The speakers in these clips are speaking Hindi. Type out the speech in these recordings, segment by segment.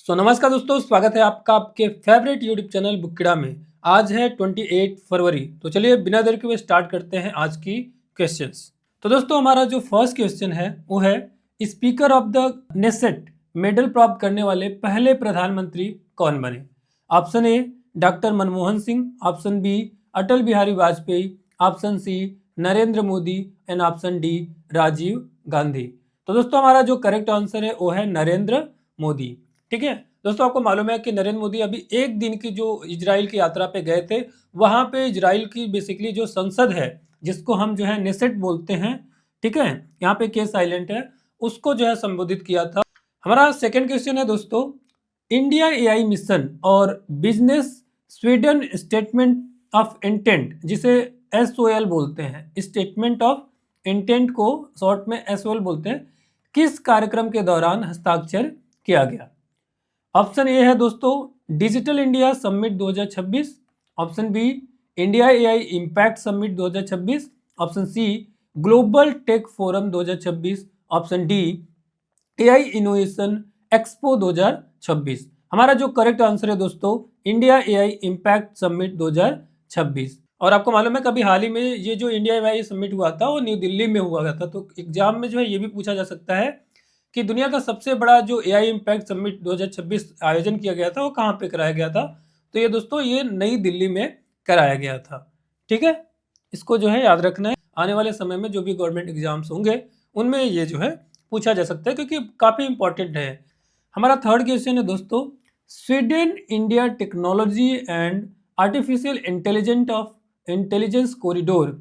नमस्कार दोस्तों, स्वागत है आपका आपके फेवरेट यूट्यूब चैनल बुक्कीड़ा में। आज है 28 फरवरी। तो चलिए बिना देर के हुए स्टार्ट करते हैं आज की क्वेश्चंस। तो दोस्तों हमारा जो फर्स्ट क्वेश्चन है वो है, speaker of the Knesset medal प्राप्त करने वाले पहले प्रधानमंत्री कौन बने? Option A doctor Manmohan Singh, option B Atal Bihari Vajpayee, option C Narendra Modi and option D Rajiv Gandhi. तो दोस्तों हमारा जो करेक्ट आंसर है वो है नरेंद्र मोदी। ठीक है दोस्तों, आपको मालूम है कि नरेंद्र मोदी अभी एक दिन की जो इजराइल की यात्रा पे गए थे, वहां पे इजराइल की बेसिकली जो संसद है, जिसको हम जो है नेसेट बोलते हैं, ठीक है, यहाँ पे के साइलेंट है, उसको जो है संबोधित किया था। हमारा सेकंड क्वेश्चन है दोस्तों, इंडिया एआई मिशन और business Sweden statement of intent, जिसे एसओएल बोलते हैं, स्टेटमेंट ऑफ इंटेंट को शॉर्ट में एसओएल बोलते हैं, किस कार्यक्रम के दौरान हस्ताक्षर किया गया? ऑप्शन ए है दोस्तों digital India summit 2026, option B India AI impact summit 2026, option C global tech forum 2026, option D AI innovation expo 2026। हमारा जो करेक्ट आंसर है दोस्तों इंडिया एआई इम्पैक्ट समिट 2026। और आपको मालूम है कभी हाल ही में ये जो इंडिया एआई समिट हुआ था वो न्यू दिल्ली में हुआ था, तो एग्जाम में जो है ये भी पूछा जा सकता है कि दुनिया का सबसे बड़ा जो एआई इम्पैक्ट समिट 2026 आयोजन किया गया था वो कहाँ पे कराया गया था? तो ये दोस्तों ये नई दिल्ली में कराया गया था। ठीक है, इसको जो है याद रखना है, आने वाले समय में जो भी गवर्नमेंट एग्जाम्स होंगे उनमें ये जो है पूछा जा सकता है, क्योंकि काफ़ी इंपॉर्टेंट है। हमारा थर्ड क्वेश्चन है दोस्तों, Sweden India technology and artificial intelligence corridor,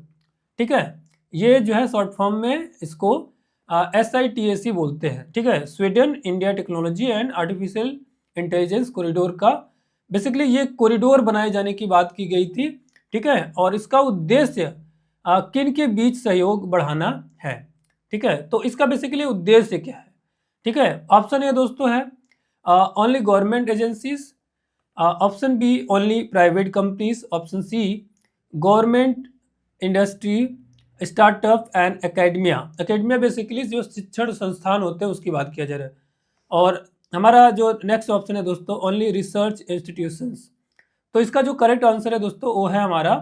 ठीक है, ये जो है शॉर्ट फॉर्म में इसको SITAC बोलते हैं। ठीक है, Sweden India technology and artificial intelligence corridor का बेसिकली ये कॉरिडोर बनाए जाने की बात की गई थी। ठीक है, और इसका उद्देश्य किन के बीच सहयोग बढ़ाना है? ठीक है, तो इसका बेसिकली उद्देश्य क्या है? ठीक है, ऑप्शन ए दोस्तों है only government agencies, option B only private companies, option C government industry startup and academia. Academia basically जो शिक्षण संस्थान होते हैं उसकी बात किया जा रहा है। और हमारा जो नेक्स्ट ऑप्शन है दोस्तों ओनली रिसर्च इंस्टीट्यूशंस। तो इसका जो करेक्ट आंसर है दोस्तों वो है हमारा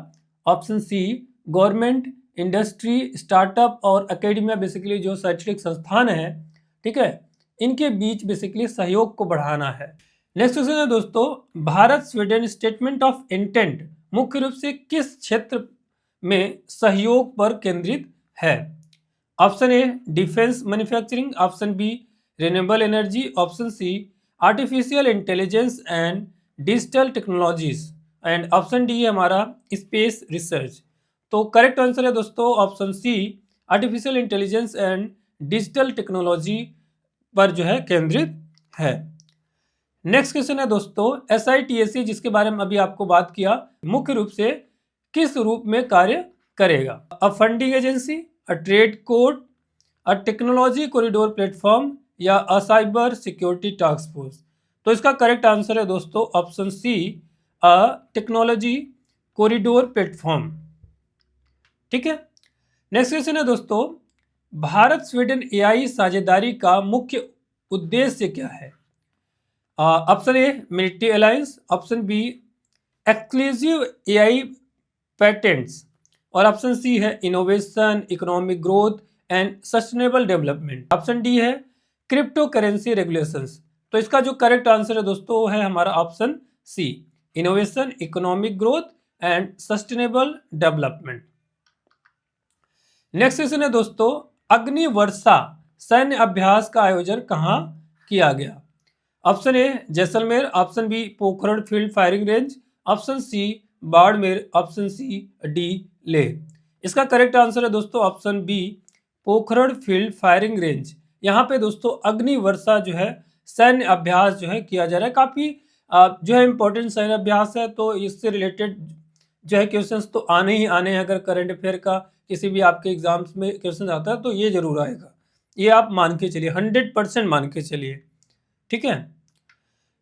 option C government industry startup और एकेडमिया, बेसिकली जो शैक्षणिक संस्थान है, ठीक है, इनके बीच बेसिकली सहयोग को बढ़ाना है। नेक्स्ट क्वेश्चन है दोस्तों, Bharat Sweden statement of intent मुख्य रूप से किस क्षेत्र में सहयोग पर केंद्रित है? Option A defence manufacturing, option B renewable energy, option C artificial intelligence and digital technologies and option D है हमारा स्पेस रिसर्च। तो करेक्ट आंसर है दोस्तों option C artificial intelligence and digital technology पर जो है केंद्रित है। नेक्स्ट क्वेश्चन है दोस्तों, SITAC जिसके बारे में अभी आपको बात किया, मुख्य रूप से किस रूप में कार्य करेगा? A funding agency, a trade court, a technology corridor platform या a cyber security task force. तो इसका करेक्ट आंसर है दोस्तों option C a technology corridor platform. ठीक है, नेक्स्ट क्वेश्चन है दोस्तों, भारत स्वीडन एआई साझेदारी का मुख्य उद्देश्य क्या है? Option A military alliance, option B exclusive AI patents और ऑप्शन सी है innovation economic growth and sustainable development, option D है क्रिप्टो करेंसी रेगुलेशंस। तो इसका जो करेक्ट आंसर है दोस्तों वो है हमारा option C innovation economic growth and sustainable development. Next question है दोस्तों, अग्निवर्षा सैन्य अभ्यास का आयोजन कहाँ किया गया? Option A Jaisalmer, option B Pokhran field firing range, option C Barmer, option C D Leh. इसका करेक्ट आंसर है दोस्तों option B Pokhran field firing range. यहाँ पे दोस्तों अग्नि वर्षा जो है सैन्य अभ्यास जो है किया जा रहा है, काफी जो है इंपॉर्टेंट सैन्य अभ्यास है, तो इससे रिलेटेड जो है क्वेश्चंस तो आने ही आने हैं। अगर करंट अफेयर का किसी भी आपके एग्जाम्स में क्वेश्चन आता है तो ये जरूर आएगा, ये आप मान के चलिए, 100% मान के चलिए। ठीक है,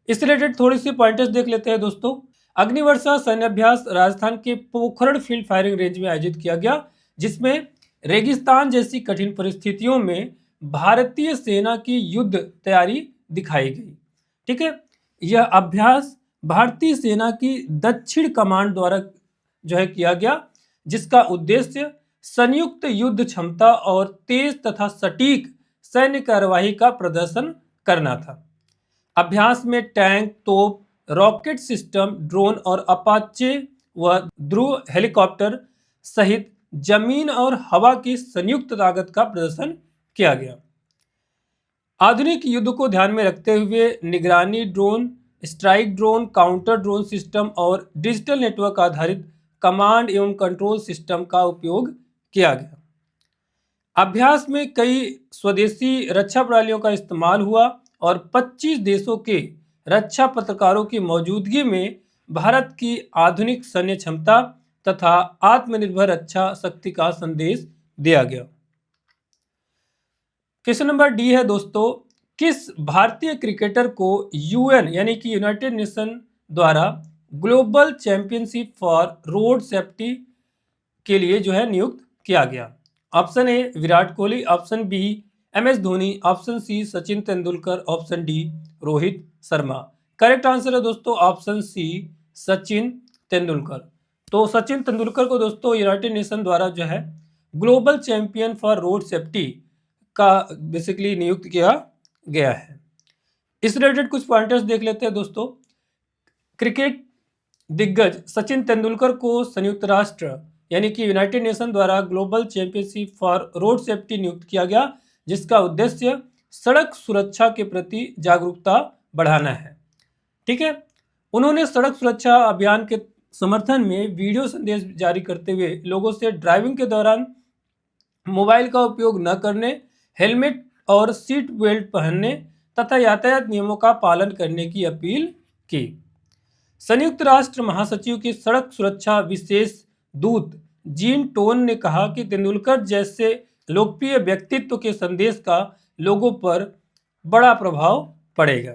इस रिलेटेड थोड़ी सी पॉइंटर्स देख लेते हैं दोस्तों। अग्निवर्षा सैन्य अभ्यास राजस्थान के पोखरण फील्ड फायरिंग रेंज में आयोजित किया गया, जिसमें रेगिस्तान जैसी कठिन परिस्थितियों में भारतीय सेना की युद्ध तैयारी दिखाई गई। ठीक है। यह अभ्यास भारतीय सेना की दक्षिण कमांड द्वारा जो है किया गया, जिसका उद्देश्य संयुक्त युद्ध क्षमता और तेज तथा सटीक सैन्य कार्यवाही का प्रदर्शन करना था। अभ्यास में टैंक, तोप, रॉकेट सिस्टम, ड्रोन और अपाचे व ध्रुव हेलीकॉप्टर सहित जमीन और हवा की संयुक्त ताकत का प्रदर्शन किया गया। आधुनिक युद्ध को ध्यान में रखते हुए निगरानी drone, strike drone, counter drone system और डिजिटल नेटवर्क आधारित कमांड एवं कंट्रोल सिस्टम का उपयोग किया गया। अभ्यास में कई स्वदेशी रक्षा प्रणालियों का इस्तेमाल हुआ और 25 देशों के रक्षा पत्रकारों की मौजूदगी में भारत की आधुनिक सैन्य क्षमता तथा आत्मनिर्भर रक्षा शक्ति का संदेश दिया गया। क्वेश्चन नंबर डी है दोस्तों, किस भारतीय क्रिकेटर को यूएन यानी कि यूनाइटेड नेशन द्वारा global championship for road safety के लिए जो है नियुक्त किया गया? Option A Virat Kohli, option B MS Dhoni, option C Sachin Tendulkar, option D Rohit Sharma. Correct answer है दोस्तों ऑप्शन सी सचिन तेंदुलकर। तो सचिन तेंदुलकर को दोस्तों यूनाइटेड नेशन द्वारा जो है global champion for road safety का बेसिकली नियुक्त किया गया है। इस रिलेटेड कुछ पॉइंटर्स देख लेते हैं दोस्तों। क्रिकेट दिग्गज सचिन तेंदुलकर को संयुक्त राष्ट्र यानी कि यूनाइटेड नेशन द्वारा global championship for road safety नियुक्त किया गया, जिसका उद्देश्य सड़क सुरक्षा के प्रति जागरूकता बढ़ाना है। ठीक है। उन्होंने सड़क सुरक्षा अभियान के समर्थन में वीडियो संदेश जारी करते हुए लोगों से ड्राइविंग के दौरान मोबाइल का उपयोग न करने, हेलमेट और सीट बेल्ट पहनने तथा यातायात नियमों का पालन करने की अपील की। संयुक्त राष्ट्र महासचिव की सड़क सुरक्षा विशेष दूत जीन टोन ने कहा कि तेंदुलकर जैसे लोकप्रिय व्यक्तित्व के संदेश का लोगों पर बड़ा प्रभाव पड़ेगा।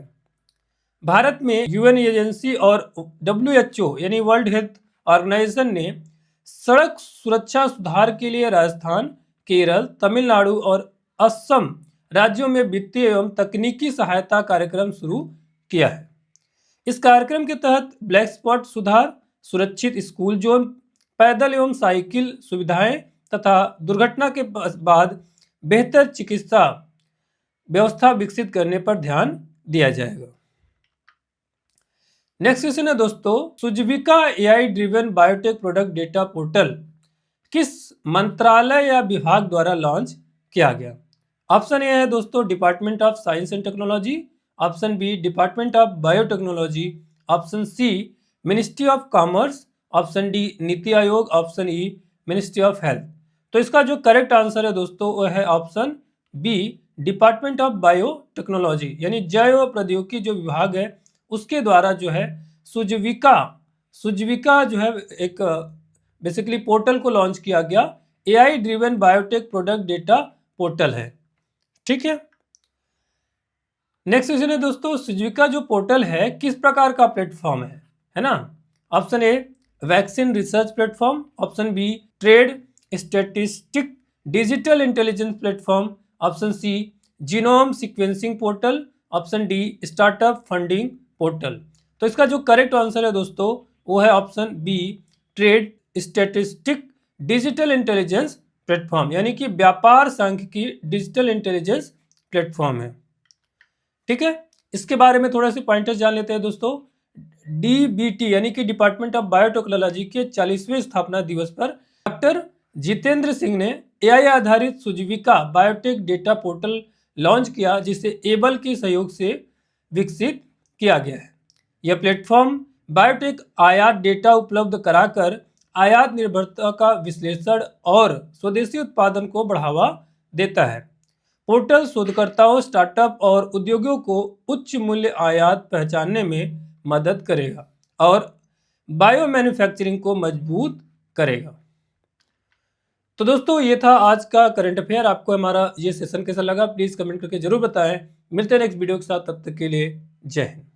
भारत में यूएन एजेंसी और WHO यानी वर्ल्ड हेल्थ ऑर्गेनाइजेशन ने सड़क सुरक्षा सुधार के लिए राजस्थान, केरल, तमिलनाडु और असम राज्यों में वित्तीय एवं तकनीकी सहायता कार्यक्रम शुरू किया है। इस कार्यक्रम के तहत ब्लैक स्पॉट सुधार, सुरक्षित स्कूल जोन, पैदल एवं साइकिल सुविधाएं तथा दुर्घटना के बाद बेहतर चिकित्सा व्यवस्था विकसित करने पर ध्यान दिया जाएगा। नेक्स्ट क्वेश्चन है दोस्तों, सुजविका AI driven biotech product data portal किस मंत्रालय या विभाग द्वारा लॉन्च किया गया? ऑप्शन ए है दोस्तों department of science and technology, option B department of biotechnology, option C ministry of commerce, option D Niti Aayog, option E ministry of health. तो इसका जो करेक्ट आंसर है दोस्तों वो है option B department of biotechnology यानी जैव प्रौद्योगिकी जो विभाग है उसके द्वारा जो है सुजविका जो है एक बेसिकली पोर्टल को लॉन्च किया गया। AI driven biotech product data portal है। ठीक है। नेक्स्ट क्वेश्चन है दोस्तों, सुजविका जो पोर्टल है किस प्रकार का प्लेटफॉर्म है ना? Option A vaccine research platform, option B trade statistic digital intelligence platform, option C genome sequencing portal, option D startup funding portal. तो इसका जो करेक्ट आंसर है दोस्तों वो है option B trade statistic digital intelligence platform यानी कि व्यापार सांख्यिकी डिजिटल इंटेलिजेंस प्लेटफॉर्म है। ठीक है। इसके बारे में थोड़ा से पॉइंटर्स जान लेते हैं दोस्तों। DBT यानी कि डिपार्टमेंट ऑफ बायोटेक्नोलॉजी के 40वें स्थापना दिवस पर डॉक्टर जितेंद्र सिंह ने AI आधारित सुजविका बायोटेक डेटा पोर्टल लॉन्च किया, जिसे एबल के सहयोग से विकसित किया गया है। यह प्लेटफॉर्म बायोटेक आयात डेटा उपलब्ध कराकर आयात निर्भरता का विश्लेषण और स्वदेशी उत्पादन को बढ़ावा देता है। पोर्टल शोधकर्ताओं, स्टार्टअप और उद्योगों को उच्च मूल्य आयात पहचानने में मदद करेगा और बायो मैन्युफैक्चरिंग को मजबूत करेगा। तो दोस्तों ये था आज का करंट अफेयर। आपको हमारा ये सेशन कैसा लगा प्लीज़ कमेंट करके जरूर बताएं। मिलते हैं नेक्स्ट वीडियो के साथ, तब तक के लिए जय हिंद।